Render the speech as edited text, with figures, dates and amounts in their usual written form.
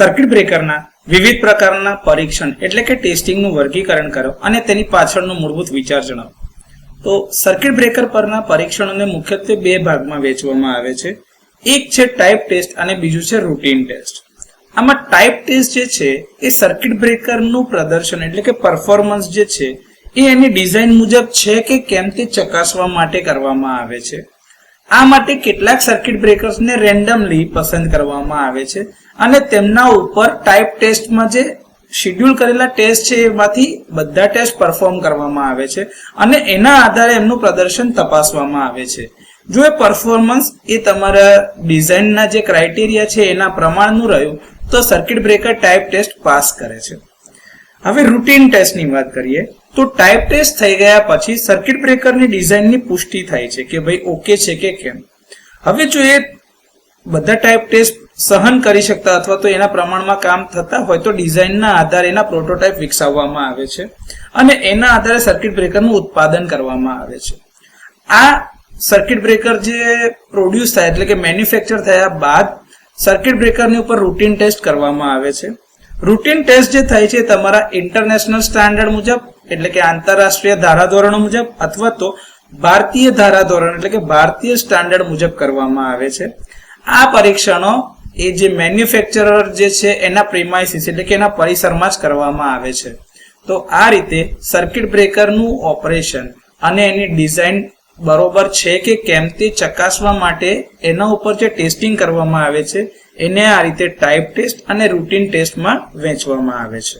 Circuit બ્રેકરના વિવિધ પ્રકારના પરીક્ષણ એટલે કે ટેસ્ટિંગનું વર્ગીકરણ કરો અને તેની પાછળનો મૂળભૂત વિચાર જણાવો. તો સર્કિટ બ્રેકર પરના પરીક્ષણોને મુખ્યત્વે બે ભાગમાં વહેંચવામાં આવે છે. એક છે ટાઈપ ટેસ્ટ અને બીજું છે રૂટીન ટેસ્ટ. આમાં ટાઈપ ટેસ્ટ જે છે એ સર્કિટ બ્રેકરનું પ્રદર્શન એટલે કે પરફોર્મન્સ જે છે એ એની ડિઝાઇન મુજબ છે કે કેમ તે ચકાસવા માટે કરવામાં આવે છે. આ માટે કેટલાક સર્કિટ બ્રેકર્સને રેન્ડમલી પસંદ કરવામાં આવે છે અને તેમના ઉપર ટાઈપ ટેસ્ટમાં જે શેડ્યુલ કરેલા ટેસ્ટ છે એમાંથી બધા ટેસ્ટ પરફોર્મ કરવામાં આવે છે અને એના આધારે એમનું પ્રદર્શન તપાસવામાં આવે છે. જો એ પરફોર્મન્સ એ તમારા ડિઝાઇનના જે ક્રાઇટેરિયા છે એના પ્રમાણનું રહ્યું તો circuit breaker type test pass કરે છે. હવે રૂટીન ટેસ્ટની વાત કરીએ તો ટાઈપ ટેસ્ટ થઈ ગયા પછી સર્કિટ બ્રેકરની ડિઝાઇનની પુષ્ટિ થાય છે કે ભાઈ ઓકે છે કે કેમ. હવે જો એ બધા ટાઈપ ટેસ્ટ સહન કરી શકતા અથવા તો એના પ્રમાણમાં કામ થતા હોય તો ડિઝાઇનના આધારે એના પ્રોટોટાઇપ વિકસાવવામાં આવે છે અને એના આધારે સર્કિટ બ્રેકરનું ઉત્પાદન કરવામાં આવે છે. આ સર્કિટ બ્રેકર જે પ્રોડ્યુસ થાય એટલે કે મેન્યુફેક્ચર થયા બાદ સર્કિટ બ્રેકરની ઉપર રૂટીન ટેસ્ટ કરવામાં આવે છે. રૂટીન ટેસ્ટ જે થાય છે તમારા ઇન્ટરનેશનલ સ્ટાન્ડર્ડ મુજબ એટલે કે આંતરરાષ્ટ્રીય ધારાધોરણો મુજબ અથવા તો ભારતીય ધારાધોરણ એટલે કે ભારતીય સ્ટાન્ડર્ડ મુજબ કરવામાં આવે છે. આ પરીક્ષણો એ જે મેન્યુફેક્ચરર જે છે એના પ્રિમાઇસીસ એટલે કે એના પરિસરમાં જ કરવામાં આવે છે. તો આ રીતે સર્કિટ બ્રેકરનું ઓપરેશન અને એની ડિઝાઇન બરોબર છે કે કેમ તે ચકાસવા માટે એના ઉપર જે ટેસ્ટિંગ કરવામાં આવે છે એને આ રીતે ટાઈપ ટેસ્ટ અને રૂટીન ટેસ્ટમાં વહેંચવામાં આવે છે.